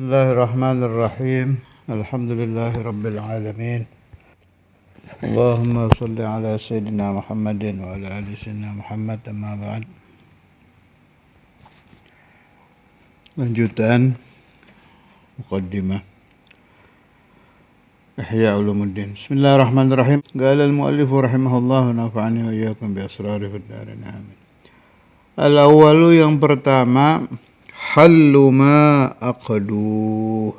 Bismillahirrahmanirrahim. Alhamdulillahi rabbil alamin. Allahumma salli ala sayyidina Muhammadin wa ala ali sayyidina Muhammad, amma ba'd. Lanjutan muqaddimah Ihya Ulumuddin. Bismillahirrahmanirrahim. Qala al-muallif rahimahullah nafa'ani wa iyyakum bi asrari fid darin amin. Al-awwalu, yang pertama, hallu ma aqdu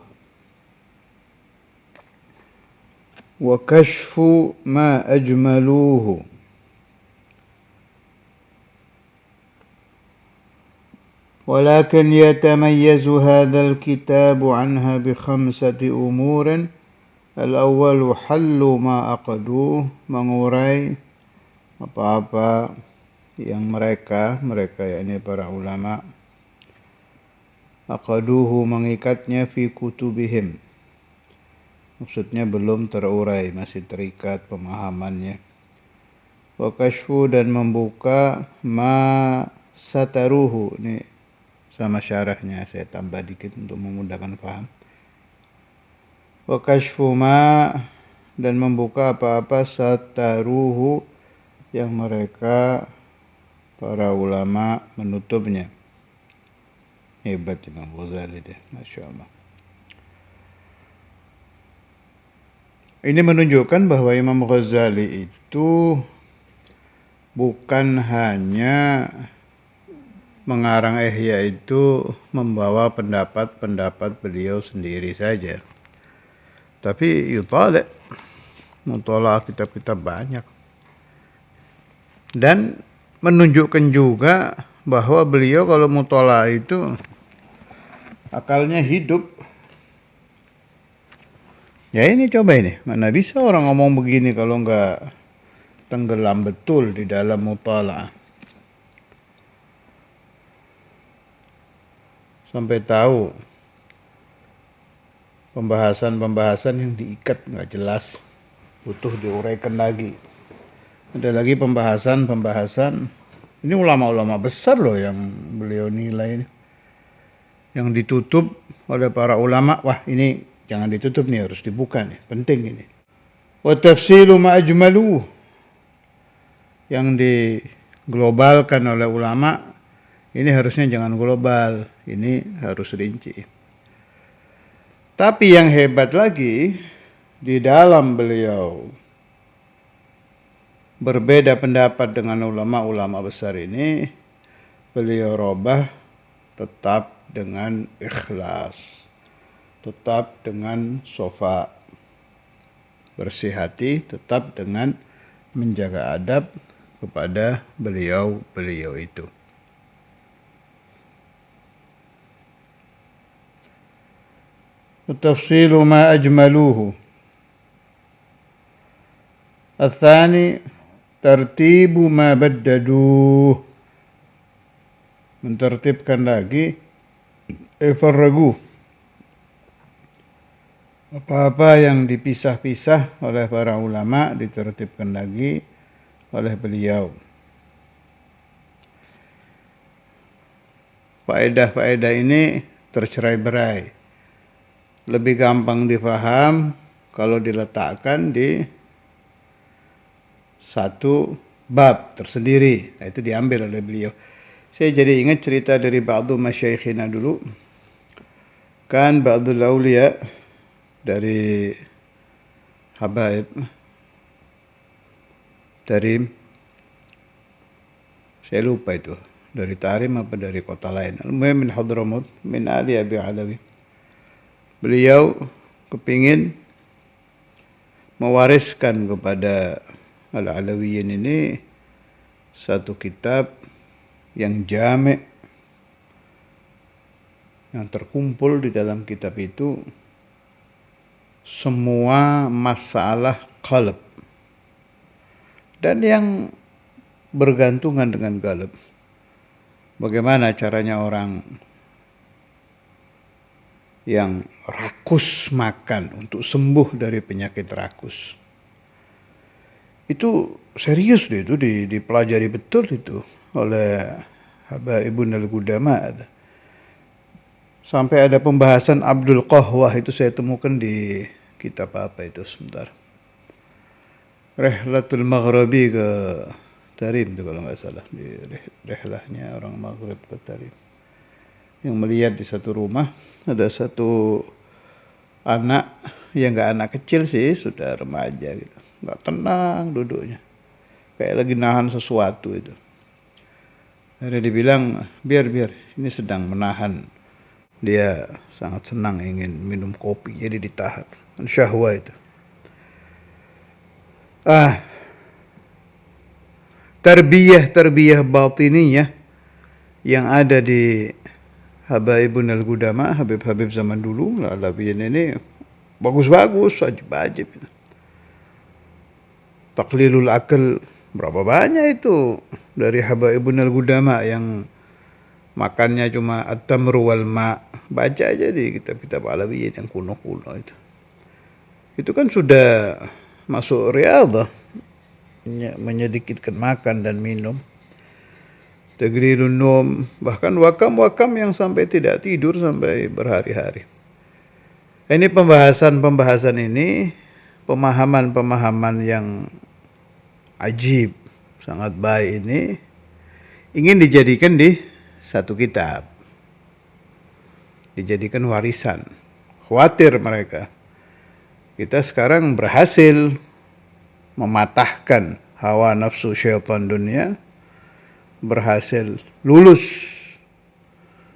wa kashfu ma ajmaluhu walakin yatamayyazu hadzal kitabu anha bi khamsati umurin. Al-awwalu hallu ma aqdu, mengurai apa-apa yang mereka yakni para ulama, aqaduhu, mengikatnya, fi kutubihim, maksudnya belum terurai, masih terikat pemahamannya. Wa kashfu, dan membuka, ma sataruhu, ini sama syarahnya saya tambah dikit untuk memudahkan paham. Wa kashfu ma, dan membuka apa-apa, sataruhu, yang mereka para ulama menutupnya. Hebat Imam Ghazali deh, Masya Allah. Ini menunjukkan bahwa Imam Ghazali itu bukan hanya mengarang Ihya itu membawa pendapat-pendapat beliau sendiri saja, tapi yutala' mutala' kitab-kitab banyak, dan menunjukkan juga bahwa beliau kalau mutala' itu akalnya hidup. Ya ini coba ini, mana bisa orang ngomong begini kalau enggak tenggelam betul di dalam mutala'. Sampai tahu pembahasan-pembahasan yang diikat enggak jelas, butuh diuraikan lagi. Ada lagi pembahasan-pembahasan, ini ulama-ulama besar loh yang beliau nilai ini, yang ditutup oleh para ulama. Wah, ini jangan ditutup nih, harus dibuka nih, penting ini. Wa tafsilu ma ajmalu, yang diglobalkan oleh ulama, ini harusnya jangan global, ini harus rinci. Tapi yang hebat lagi, di dalam beliau berbeda pendapat dengan ulama-ulama besar ini, beliau robah tetap dengan ikhlas, tetap dengan sofa, bersih hati, tetap dengan menjaga adab kepada beliau-beliau itu. Tafsilu ma ajmaluhu. Al-thani tartibu ma baddaduh, mentertibkan lagi, farragu, apa-apa yang dipisah-pisah oleh para ulama ditertibkan lagi oleh beliau. Faedah-faedah ini tercerai-berai, lebih gampang difaham kalau diletakkan di satu bab tersendiri. Nah, itu diambil oleh beliau. Saya jadi ingat cerita dari ba'du masyaikhina dulu. Kan ba'dul awliya dari Habaib Tarim, saya lupa itu dari Tarim apa dari kota lain, min Hadramut, min Ali Abi Alawi. Beliau kepingin mewariskan kepada Al-Alawiyin ini satu kitab yang jami', yang terkumpul di dalam kitab itu semua masalah qalb dan yang bergantungan dengan qalb. Bagaimana caranya orang yang rakus makan untuk sembuh dari penyakit rakus. Itu serius itu dipelajari betul itu oleh Habaibun al-Qudama. Sampai ada pembahasan Abdul Qahwah, itu saya temukan di kitab apa itu, sebentar. Rihlatul Maghribi ke Tarim itu kalau nggak salah, di rihlahnya orang Maghrib ke Tarim. Yang melihat di satu rumah ada satu anak, yang nggak anak kecil sih, sudah remaja gitu, nggak tenang duduknya, kayak lagi nahan sesuatu itu. Akhirnya dibilang, biar ini sedang menahan, dia sangat senang ingin minum kopi, jadi ditahan, syahwat itu. Tarbiyah batiniyah yang ada di Habaibun al-Qudama, Habib-habib zaman dulu, Alawiyin ini bagus-bagus, wajib-wajib. Taqlilul akal, berapa banyak itu dari Habaibun al-Qudama yang makannya cuma at-tamru wal ma'. Baca aja di kitab-kitab Alawiyin yang kuno-kuno itu. Itu kan sudah masuk riyadhah, menyedikitkan makan dan minum. Tagrirun nom, bahkan wakam-wakam yang sampai tidak tidur sampai berhari-hari. Ini pembahasan ini, pemahaman yang ajib, sangat baik ini, ingin dijadikan di satu kitab, dijadikan warisan. Khawatir mereka, kita sekarang berhasil mematahkan hawa nafsu syaitan dunia, berhasil lulus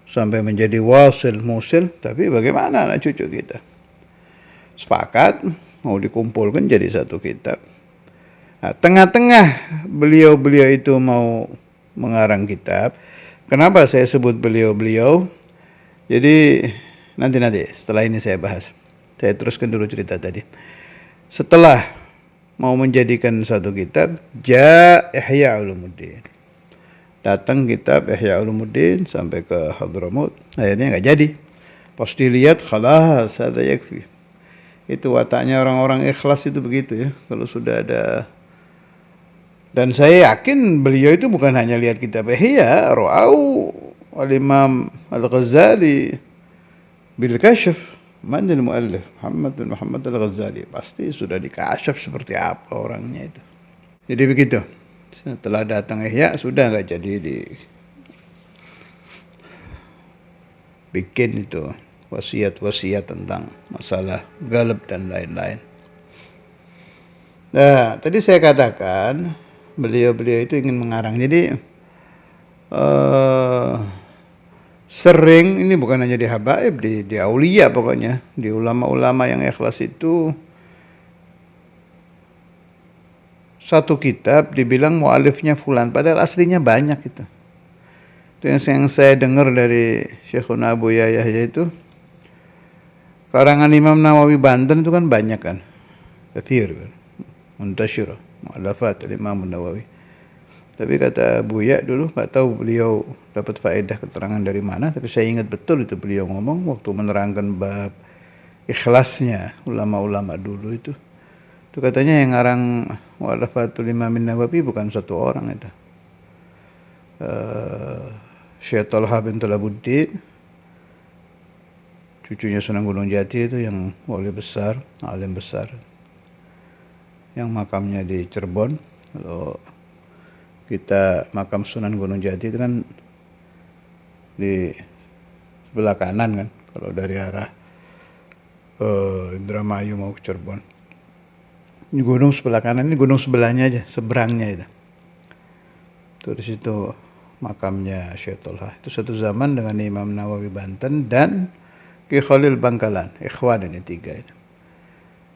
sampai menjadi wasil musil, tapi bagaimana anak cucu kita? Sepakat mau dikumpulkan jadi satu kitab. Nah, tengah-tengah beliau-beliau itu mau mengarang kitab. Kenapa saya sebut beliau-beliau? Jadi nanti setelah ini saya bahas. Saya teruskan dulu cerita tadi. Setelah mau menjadikan satu kitab, Ihya Ulumuddin. Datang kitab Ihya Ulumuddin sampai ke Hadramut, akhirnya nggak jadi. Pas dilihat, khalas, ada yakfi. Itu wataknya orang-orang ikhlas itu begitu ya. Kalau sudah ada, dan saya yakin beliau itu bukan hanya lihat kitab Ihya, Ra'au al-Imam Al-Ghazali bil Kashf, manil muallif Muhammad bin Muhammad Al-Ghazali, pasti sudah dikasyaf seperti apa orangnya itu. Jadi begitu. Setelah datang Ihya, sudah nggak jadi bikin itu wasiat-wasiat tentang masalah galab dan lain-lain. Nah, tadi saya katakan beliau-beliau itu ingin mengarang. Jadi sering, ini bukan hanya di habaib, di aulia pokoknya, di ulama-ulama yang ikhlas itu, satu kitab dibilang mu'alifnya fulan, padahal aslinya banyak itu. Itu yang saya dengar dari Syekhuna Abu Yahya itu, karangan Imam Nawawi Banten itu kan banyak kan, kathir kan, muntasyir, mu'alafat Imam Nawawi. Tapi kata Buya dulu, nggak tahu beliau dapat faedah keterangan dari mana, tapi saya ingat betul itu beliau ngomong waktu menerangkan bab ikhlasnya ulama-ulama dulu itu. Itu katanya yang ngarang Mu'alafatul Imam Nawawi bukan satu orang itu. Syekh Talha bin Talabuddin, cucunya Sunan Gunung Jati itu, yang wali besar, alim besar, yang makamnya di Cirebon. Kalau kita makam Sunan Gunung Jati itu kan di sebelah kanan kan, kalau dari arah Indramayu mau ke Cirebon. Ini gunung sebelah kanan, ini gunung sebelahnya aja, seberangnya itu. Itu di situ makamnya Syekh Talha. Itu satu zaman dengan Imam Nawawi Banten dan Ki Khalil Bangkalan, ikhwan ini tiga itu.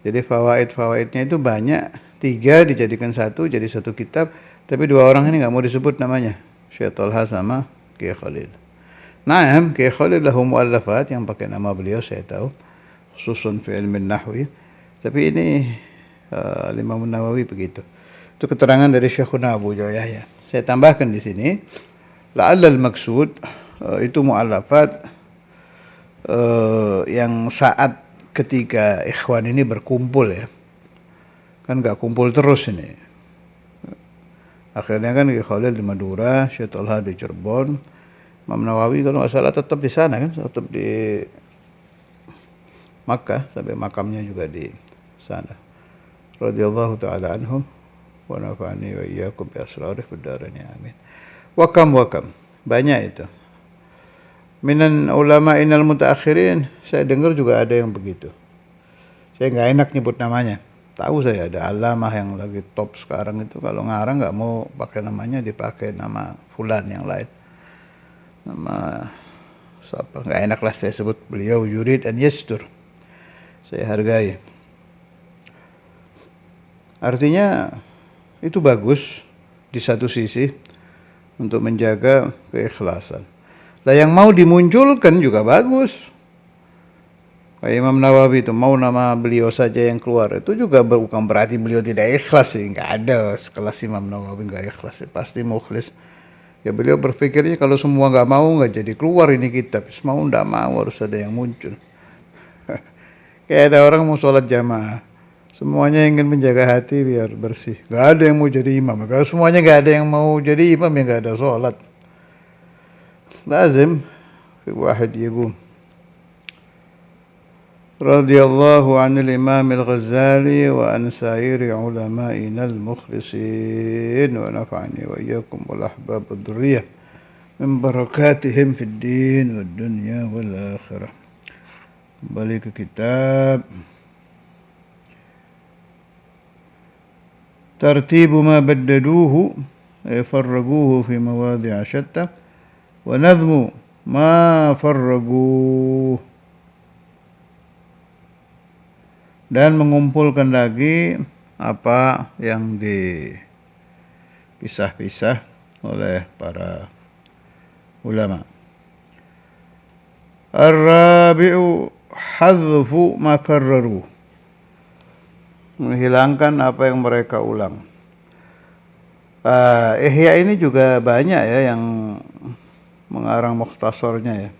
Jadi fawaid-fawaidnya itu banyak, tiga dijadikan satu, jadi satu kitab, tapi dua orang ini nggak mau disebut namanya, Syekh Talha sama Ki Khalil. Naam, Ki Khalil lahu mu'allafat yang pakai nama beliau saya tahu, khususun fi ilmin nahwi. Tapi ini Imam Nawawi begitu. Itu keterangan dari Syekhuna Abu Yahya. Saya tambahkan di sini, la'allal maksud itu mu'allafat yang saat ketika ikhwan ini berkumpul ya. Kan enggak kumpul terus ini. Akhirnya kan Ki Khalil di Madura, Syekh Talha di Cirebon. Imam Nawawi kalau nggak salah tetap di sana kan, tetap di Makkah, sampai makamnya juga di sana. Radhiyallahu taala anhum wa nafa'ani wa iyyakum bi asrarih fid dharain amin. Wakam banyak itu. Minan ulama inal mutaakhirin, saya dengar juga ada yang begitu. Saya nggak enak nyebut namanya. Tahu saya ada alamah yang lagi top sekarang itu, kalau ngarang nggak mau pakai namanya, dipakai nama fulan yang lain. Nama siapa? Nggak enak lah saya sebut beliau, yurid an yastur. Saya hargai. Artinya itu bagus di satu sisi untuk menjaga keikhlasan. Lah yang mau dimunculkan juga bagus. Kayak Imam Nawawi itu mau nama beliau saja yang keluar, itu juga bukan berarti beliau tidak ikhlas sih. Nggak ada sekelas Imam Nawawi nggak ikhlas, pasti mukhlis. Ya beliau berpikirnya kalau semua nggak mau nggak jadi keluar ini kitab. Mau nggak mau harus ada yang muncul. Kayak ada orang mau sholat jamaah, semuanya ingin menjaga hati biar bersih. Nggak ada yang mau jadi imam. Kalau semuanya nggak ada yang mau jadi imam, ya nggak ada sholat. Lazim fi wahid yaqum. Radhiyallahu anil Imam al-Ghazali wa an sairi ulama'ina al-mukhlisin wa nafa'ani wa iyyakum wal ahbab ad-durriyah min barakatihim fid din wad dunya wal akhirah. Kembali ke kitab. Tartibu ma baddaduhu farraguhu fi mawadhi'a shatta wa nadhmu ma farraguhu, dan mengumpulkan lagi apa yang dipisah-pisah oleh para ulama. Ar-rabi'u hadfu ma karraru, menghilangkan apa yang mereka ulang. Ihya ini juga banyak ya yang mengarang mukhtasarnya ya.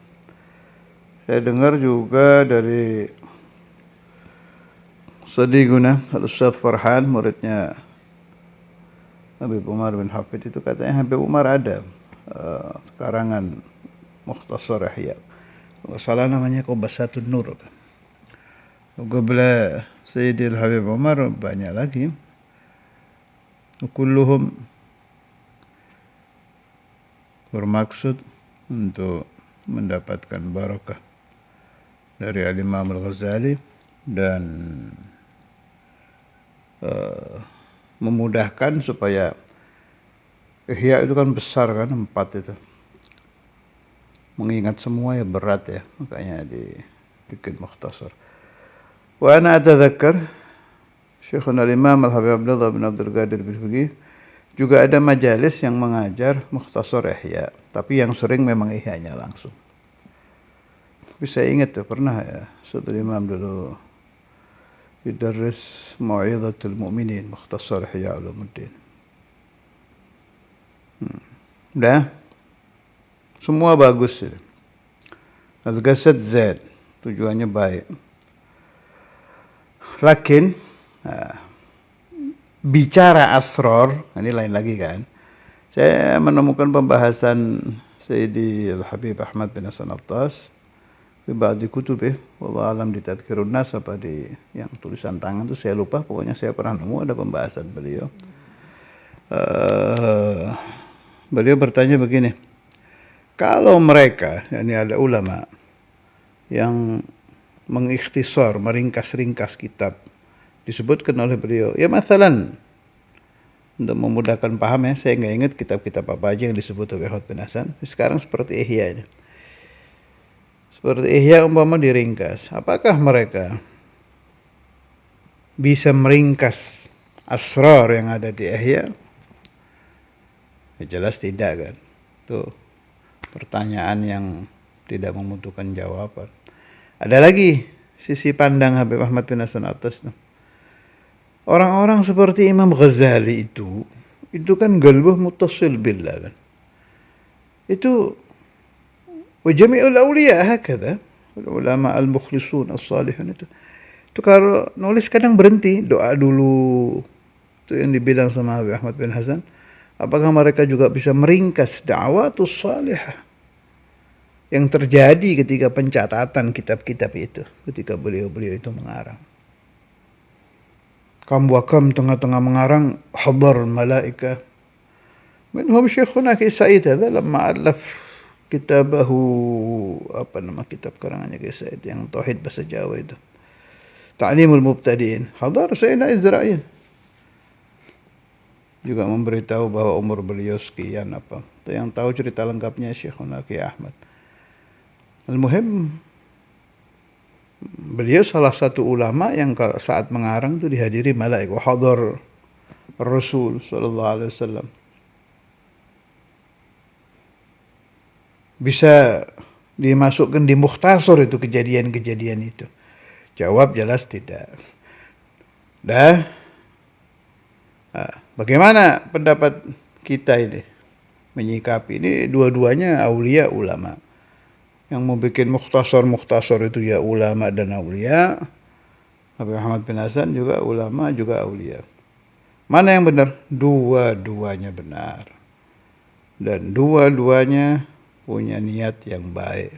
Saya dengar juga dari Sadiquna Al-Ustaz Farhan, muridnya Habib Umar bin Hafid, itu katanya Habib Umar ada karangan mukhtasar Ihya. Kalau salah namanya Qobasatun Nur. Qabla Sayyidil Habib Umar banyak lagi. Kulluhum bermaksud untuk mendapatkan barakah dari Al-Imam Al-Ghazali dan memudahkan supaya Ihya itu kan besar kan, 4 itu. Mengingat semua ya berat ya, makanya dibikin mukhtasar. Wa ana atadzakkar Syekhuna al-Imam Al-Habib Abdullah bin Abdul Qadir bin Fiqih juga ada majalis yang mengajar mukhtasar Ihya, tapi yang sering memang Ihya-nya langsung. Tapi saya ingat tuh pernah ya, Ustaz Imam dulu يدرس موعظة المؤمنين مختصر إحياء علومالدين. Dah, semua bagus. Al-Qasad Zaid, tujuannya baik. Lakin bicara asrar, ini lain lagi kan. Saya menemukan pembahasan Sayyidi Al-Habib Ahmad bin Hasan Attas di ba'di kutubih, wallahu alam, di Tadhkirun Nas apa di yang tulisan tangan itu saya lupa, pokoknya saya pernah nemu ada pembahasan beliau. Beliau bertanya begini, kalau mereka, yakni ada ulama yang mengikhtisar, meringkas-ringkas kitab, disebutkan oleh beliau, ya mathalan, untuk memudahkan paham ya, saya nggak ingat kitab-kitab apa aja yang disebut oleh Ahmad bin Hasan. Sekarang seperti Ihya ini. Seperti Ihya umpama diringkas. Apakah mereka bisa meringkas asrar yang ada di Ihya? Ya jelas tidak kan. Itu pertanyaan yang tidak membutuhkan jawaban. Ada lagi sisi pandang Habib Ahmad bin Hasan Attas. Orang-orang seperti Imam Ghazali itu kan qalbuh muttasil billah kan. Itu wajami'ul awliya hakadha, ulama al-mukhlisun as-salihun itu kalau nulis kadang berhenti, doa dulu. Itu yang dibilang sama Habib Ahmad bin Hasan. Apakah mereka juga bisa meringkas da'watus salihah? yang terjadi ketika pencatatan kitab-kitab itu, ketika beliau-beliau itu mengarang. Kam wa kam, tengah-tengah mengarang, hadar malaika. Minhum Syekhuna Ki Said hadza lamma alaf kitabahu, apa nama kitab karangannya Ki Said yang tauhid bahasa Jawa itu. Ta'limul Mubtadi'in. Hadar Sayyidina Izrail. Juga memberitahu bahwa umur beliau sekian apa. Itu yang tahu cerita lengkapnya Syekhuna Ki Ahmad. Al-Muhim, beliau salah satu ulama yang saat mengarang itu dihadiri malaik. Wa hadar Rasul sallallahu alaihi wasallam. Bisa dimasukkan di mukhtasar itu kejadian-kejadian itu? Jawab jelas tidak. Bagaimana pendapat kita ini menyikapi ini? Dua-duanya aulia ulama. Yang mau bikin mukhtasar itu ya ulama dan aulia. Habib Ahmad bin Hasan juga ulama juga aulia. Mana yang benar? Dua-duanya benar. Dan dua-duanya punya niat yang baik.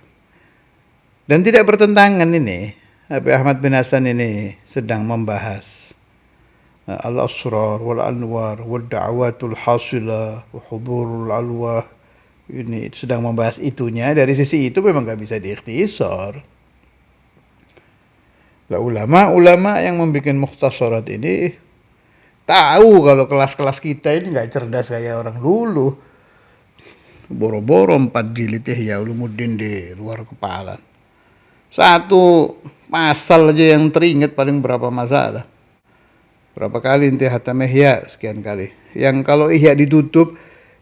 Dan tidak bertentangan ini. Habib Ahmad bin Hasan ini sedang membahas al-asrar wal anwar wal da'watul hasilah wa hudurul alwah. Ini sedang membahas itunya. Dari sisi itu memang gak bisa diikhtisar. Lah ulama-ulama yang membuat mukhtasarat ini tahu kalau kelas-kelas kita ini gak cerdas kayak orang dulu. Boro-boro 4 jilid ya Ulumuddin di luar kepala. Satu pasal aja yang teringat paling berapa masalah. Berapa kali inti hatam ihya? Sekian kali. Yang kalau ihya ditutup,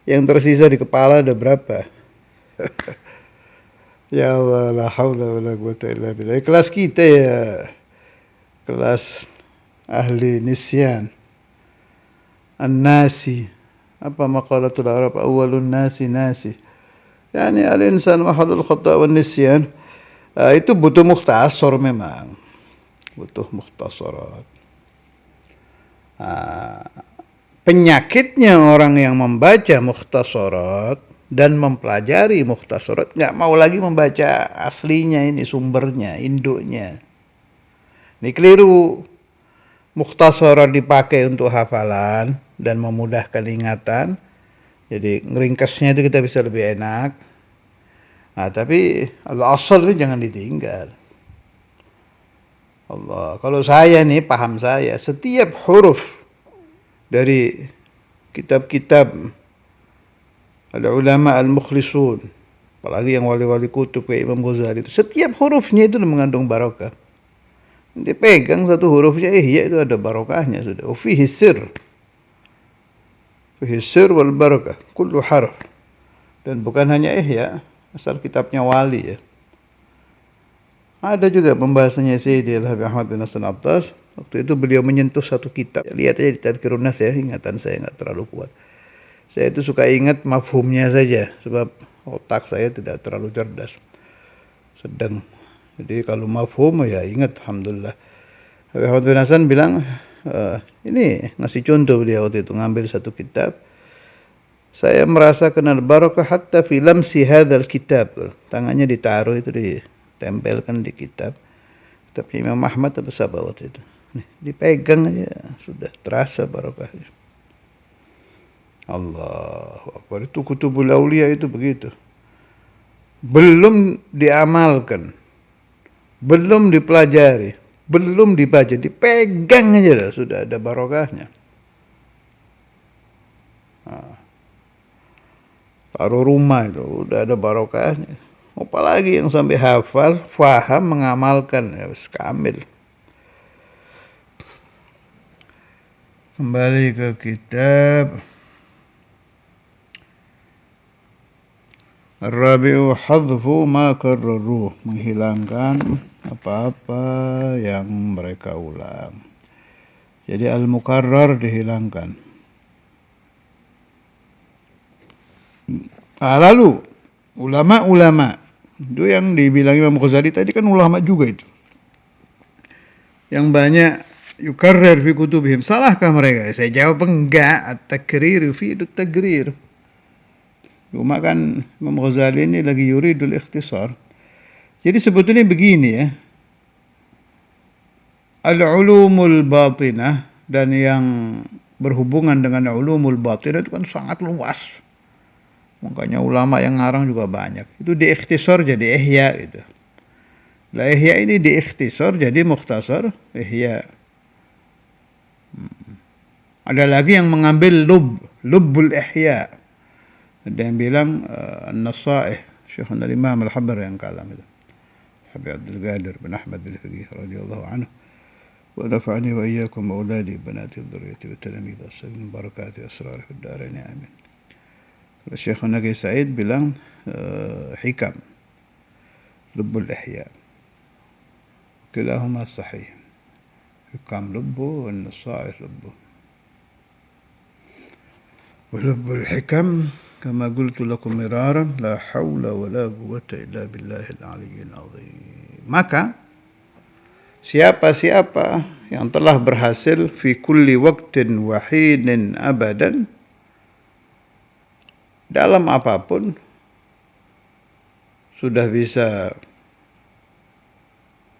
yang tersisa di kepala ada berapa? Ya Allah, la haula wala quwata illa billah. Kelas kita ya kelas ahli nisyan. An-nasi. Apa maqalatul Arab, awalun nasi. Yani al-insan mahallul khata' wan nisyan. Itu butuh mukhtasar memang. Butuh mukhtasarat. Penyakitnya orang yang membaca mukhtasarat dan mempelajari mukhtasarat nggak mau lagi membaca aslinya ini, sumbernya, induknya. Ini keliru. Mukhtasarat dipakai untuk hafalan dan memudahkan ingatan. Jadi ngeringkasnya itu kita bisa lebih enak. Tapi al-asal ini jangan ditinggal. Allah, kalau saya nih paham saya, setiap huruf dari kitab-kitab al-ulama al-mukhlisun, apalagi yang wali-wali kutub kayak Imam Ghazali itu, setiap hurufnya itu mengandung barokah. Dipegang satu hurufnya ihya itu ada barokahnya sudah. Fihi sir. Fihi sir wal barakah. Kullu harf. Dan bukan hanya ihya, asal kitabnya wali ya. Ada juga pembahasannya Sayyidi Al-Habib Ahmad bin Hasan Attas. Waktu itu beliau menyentuh satu kitab. Lihat aja di Tadhkirun Nas ya, ingatan saya enggak terlalu kuat. Saya itu suka ingat mafhumnya saja sebab otak saya tidak terlalu cerdas. Sedang. Jadi kalau mafhum ya ingat, alhamdulillah. Habib Ahmad bin Hasan bilang, ini ngasih contoh beliau waktu itu, ngambil satu kitab. Saya merasakan al-barakah hatta fi lamsi hadzal kitab. Tangannya ditaruh itu ditempelkan di kitab. Kitabnya Imam Ahmad atau siapa waktu itu. Dipegang aja sudah terasa barakahnya. Allahu Akbar. Itu kutubul aulia itu begitu. Belum diamalkan. Belum dipelajari, belum dibaca, dipegang aja sudah ada barokahnya. Taruh rumah itu udah ada barokahnya. Apalagi yang sampai hafal, faham, mengamalkan, ya kamil. Kembali ke kitab. Ar-rabi'u hadfu ma karraruh, menghilangkan apa-apa yang mereka ulang. Jadi al-mukarrar dihilangkan. Lalu ulama-ulama itu yang dibilang Imam Ghazali tadi kan ulama juga itu. Yang banyak yukarrir fi kutubihim. Salahkah mereka? Saya jawab enggak. At-takrir fi at-tagrir. Cuma kan Imam Ghazali ini lagi yuridul ikhtisar. Jadi sebetulnya begini ya. Al-ulumul batinah dan yang berhubungan dengan ulumul batinah itu kan sangat luas. Makanya ulama yang ngarang juga banyak. Itu diikhtisar jadi ihya gitu. Lah ihya ini diikhtisar jadi mukhtasar ihya. Ada lagi yang mengambil lubbul ihya. Ada yang bilang an-nasaih Syekh al-Imam al-Habr yang kalam itu. Habib Abdul Qadir bin Ahmad bin Faqih radhiyallahu anhu. Wa nafa'ani wa iyyakum wa auladi banati dzurriyyati wa talamid as-salim barakati asrar fid darain amin. Syekh Naqi Said bilang hikam lubbul ihya. Kilahuma sahih. Hikam lubbu wa nasaih lubbu. ولب الحكم كما قلت لكم مرارا لا حول ولا قوة إلا بالله العلي العظيم. Maka siapa-siapa yang telah berhasil fi kulli waqtin wahidin abadan dalam apapun sudah bisa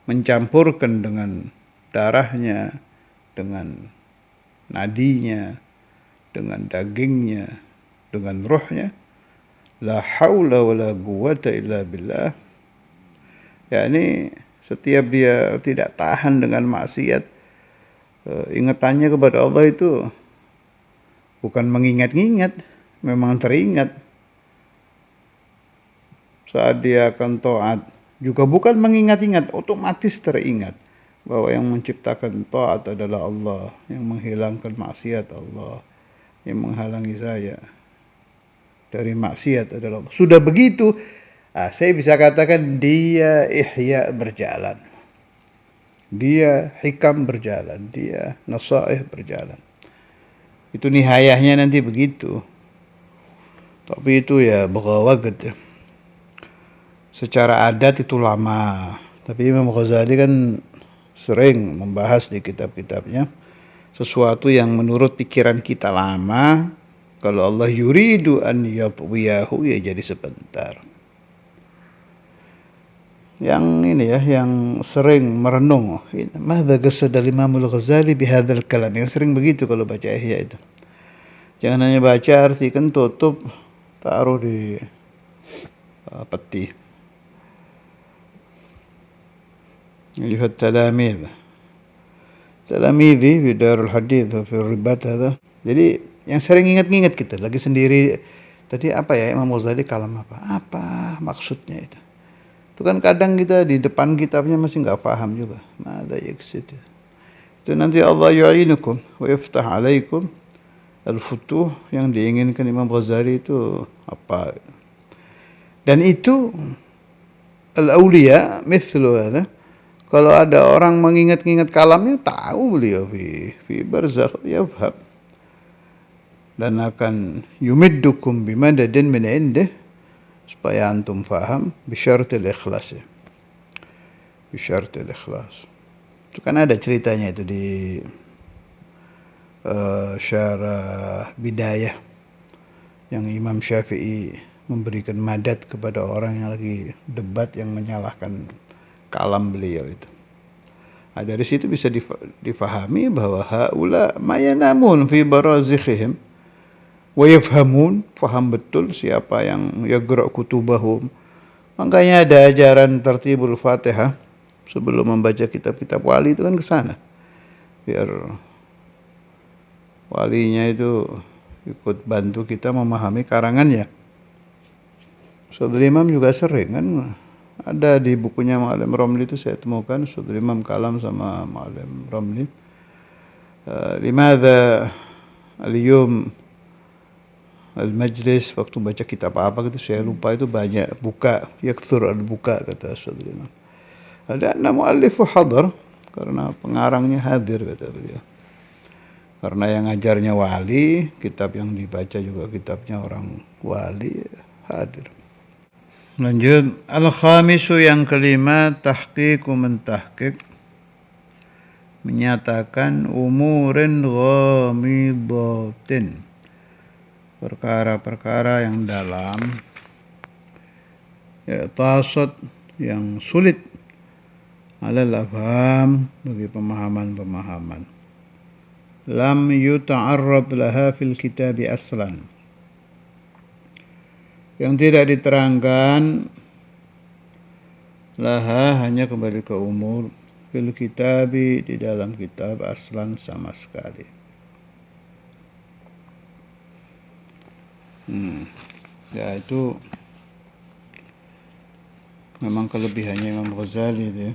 mencampurkan dengan darahnya, dengan nadinya, dengan dagingnya, dengan ruhnya, la haula wala quwwata illa billah. Yakni setiap dia tidak tahan dengan maksiat, ingatannya kepada Allah itu bukan mengingat-ingat, memang teringat. Saat dia akan taat juga bukan mengingat-ingat, otomatis teringat bahwa yang menciptakan taat adalah Allah, yang menghilangkan maksiat Allah, yang menghalangi saya dari maksiat adalah Allah. Sudah begitu, saya bisa katakan dia ihya berjalan. Dia hikam berjalan, dia nasaih berjalan. Itu nihayahnya nanti begitu. Tapi itu ya bagawagad. Secara adat itu lama. Tapi Imam Ghazali kan sering membahas di kitab-kitabnya sesuatu yang menurut pikiran kita lama, kalau Allah yuridu an yatwiyahu ya jadi sebentar. Yang ini ya, yang sering merenung, madza qasada Imam Al-Ghazali bihadzal kalam, yang sering begitu kalau baca Ihya itu. Jangan hanya baca, artikan, tutup, taruh di peti. Lihat talamid. Talamidhi fi Darul Hadith fi Ribat ada. Jadi yang sering ingat-ingat kita lagi sendiri. Tadi apa ya Imam Ghazali kalam apa? Apa maksudnya itu? Itu kan kadang kita di depan kitabnya masih enggak paham juga. Madza yaqsid. Itu nanti Allah yu'inukum wa yaftah 'alaikum al-futuh, yang diinginkan Imam Ghazali itu apa? Dan itu al-auliya mithlu hadza. Kalau ada orang mengingat-ingat kalamnya, tahu beliau fi barzakh yafham, dan akan yumiddukum bimadadin min indih, supaya antum faham bisyartil ikhlas ya. Bisyartil ikhlas. Itu kan ada ceritanya itu di syarah bidayah, yang Imam Syafi'i memberikan madad kepada orang yang lagi debat yang menyalahkan kalam beliau itu. Nah, dari situ bisa difahami bahwa haula mayanamun fi barazikhihim wa yafhamun, faham betul siapa yang yaqra kutubahum. Makanya ada ajaran tertibul Fatihah sebelum membaca kitab-kitab wali itu kan ke sana. Biar walinya itu ikut bantu kita memahami karangannya. Saudara Imam juga sering kan, ada di bukunya Ma'alim Ramli itu saya temukan Saudara Imam kalam sama Ma'alim Ramli. Limadha al-yum al-majlis, waktu baca kitab apa gitu saya lupa, itu banyak buka, yakthur al-buka kata Saudara Imam. Ada mu'allifu hadar, karena pengarangnya hadir kata beliau. Karena yang ngajarnya wali, kitab yang dibaca juga kitabnya orang wali, hadir. Lanjut, al-khamisu yang kelima, tahqiqu mentahqiq, menyatakan umurin ghamidatin, perkara-perkara yang dalam, i'tasat yang sulit, alal afham bagi pemahaman-pemahaman, lam yuta'arrad laha fil kitabi aslan, yang tidak diterangkan laha hanya kembali ke umur, fil kitabi di dalam kitab aslan sama sekali. Ya itu memang kelebihannya Imam Ghazali itu.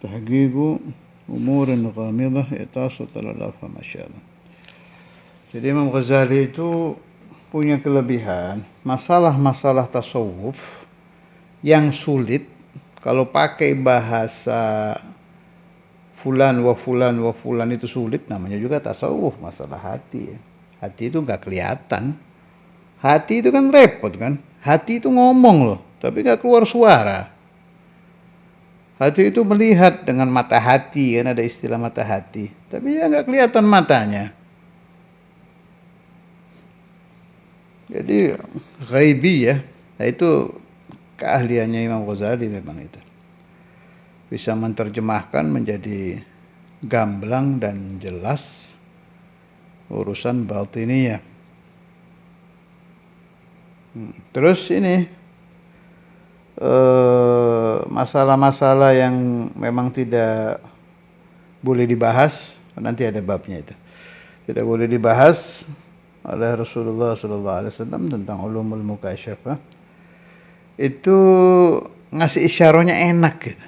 Tahqiqu umurin ghamidah i'tasat ala afham masyaallah. Jadi Imam Ghazali itu punya kelebihan, masalah-masalah tasawuf yang sulit, kalau pakai bahasa fulan wa fulan wa fulan itu sulit, namanya juga tasawuf, masalah hati. Hati itu nggak kelihatan. Hati itu kan repot kan. Hati itu ngomong loh, tapi nggak keluar suara. Hati itu melihat dengan mata hati, kan ada istilah mata hati, tapi ya nggak kelihatan matanya. Jadi ghaibi ya. Nah, itu keahliannya Imam Ghazali memang itu. Bisa menerjemahkan menjadi gamblang dan jelas urusan batiniyah. Terus ini masalah-masalah yang memang tidak boleh dibahas, nanti ada babnya itu. Tidak boleh dibahas oleh Rasulullah SAW tentang ulumul mukasyafah. Itu ngasih isyarahnya enak gitu.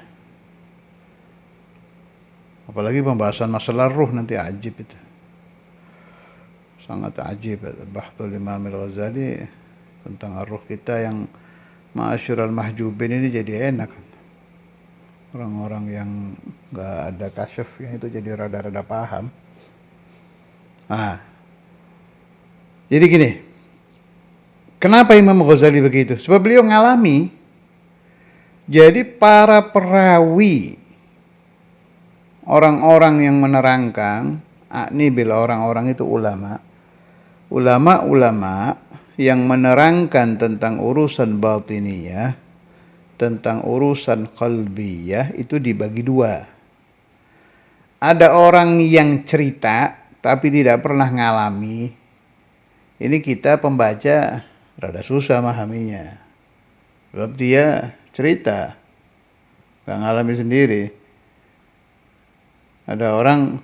Apalagi pembahasan masalah ruh nanti ajib itu. Sangat ajib. Bahthul Imam Al-Ghazali tentang ruh kita yang ma'asyiral mahjubin ini jadi enak. Orang-orang yang nggak ada kasyafnya itu jadi rada-rada paham. Jadi gini, kenapa Imam Ghazali begitu? Sebab beliau ngalami. Jadi para perawi, orang-orang yang menerangkan, ini bila orang-orang itu ulama-ulama yang menerangkan tentang urusan batiniyah, tentang urusan qalbiyah, itu dibagi dua. Ada orang yang cerita tapi tidak pernah ngalami. Ini kita pembaca rada susah memahaminya. Sebab dia cerita, gak ngalami sendiri. Ada orang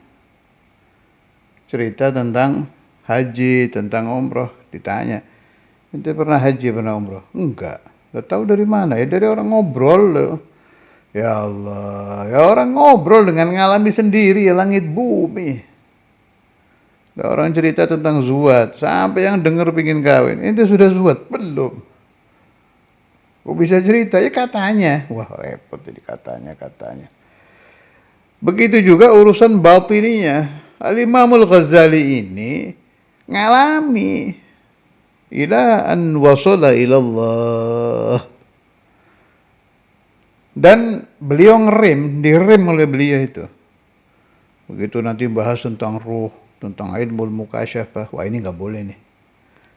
cerita tentang haji, tentang umroh, ditanya, ente pernah haji, pernah umroh? Enggak. Gak tahu dari mana? Ya dari orang ngobrol loh. Ya Allah, ya orang ngobrol dengan ngalami sendiri ya langit bumi. Ada orang cerita tentang zuhad, sampai yang dengar pingin kawin. Ente sudah zuhad? Belum. Kok bisa cerita? Ya katanya. Wah repot jadi katanya. Begitu juga urusan batininya. Al-Imamul Ghazali ini ngalami ila an wasala ilallah. Dan beliau direm oleh beliau itu. Begitu nanti bahas tentang ruh, tentang ilmul mukasyafah, wah ini nggak boleh nih.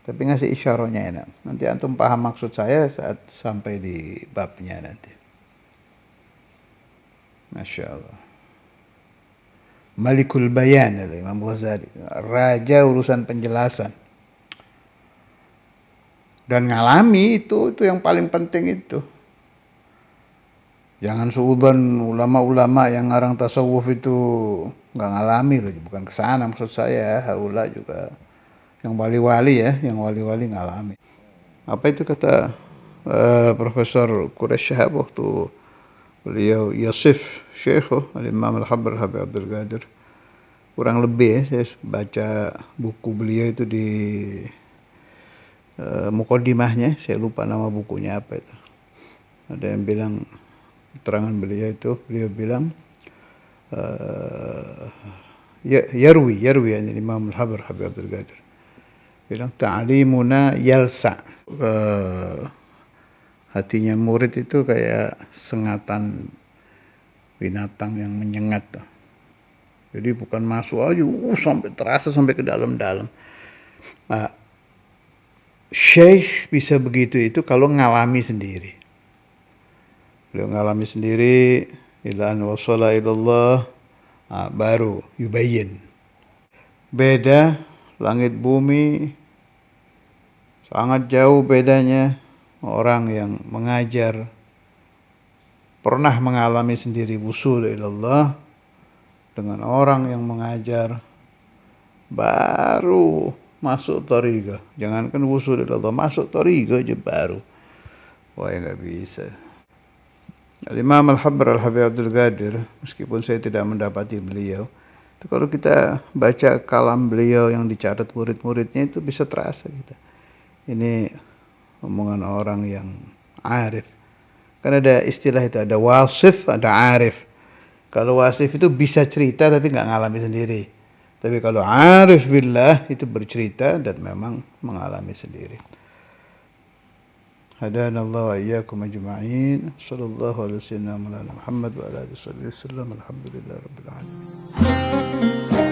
Tapi ngasih isyarahnya enak. Nanti antum paham maksud saya saat sampai di babnya nanti. Masya Allah. Malikul Bayan Imam Ghazali, raja urusan penjelasan. Dan ngalami itu yang paling penting itu. Jangan suudzon ulama-ulama yang ngarang tasawuf itu nggak ngalami loh, bukan kesana maksud saya. Haula juga yang wali-wali ya, yang wali-wali ngalami. Apa itu kata Profesor Quraish Shahab waktu beliau yasif Syekh Al-Imam Al-Habr Habib Abdul Qadir. Kurang lebih ya, saya baca buku beliau itu di muqaddimahnya, saya lupa nama bukunya apa itu. Ada yang bilang keterangan beliau itu, beliau bilang yarwi Imam Al-Habr Habib Abdul Qadir bilang ta'limuna yalsa, hatinya murid itu kayak sengatan binatang yang menyengat. Jadi bukan masuk aja sampai terasa sampai ke dalam-dalam. Nah, Syekh bisa begitu itu kalau ngalami sendiri. Beliau ngalami sendiri, ila an wasala ilallah, baru yubayyin. Beda langit bumi, sangat jauh bedanya orang yang mengajar, pernah mengalami sendiri wusul ilallah, dengan orang yang mengajar baru masuk thariqah. Jangankan wusul ilallah, masuk thariqah aja baru. Wah, ya nggak bisa. Al-Imam Al-Habr Al-Habib Abdul Qadir, meskipun saya tidak mendapati beliau, itu kalau kita baca kalam beliau yang dicatat murid-muridnya itu bisa terasa kita. Ini omongan orang yang arif. Kan ada istilah itu, ada wasif, ada arif. Kalau wasif itu bisa cerita tapi nggak ngalami sendiri. Tapi kalau arif billah itu bercerita dan memang mengalami sendiri. Hadanallahu wa iyyakum ajma'in. Sallallahu alaihi wasallam ala Muhammad wa ala alihi wasallam. Alhamdulillahirabbil alamin.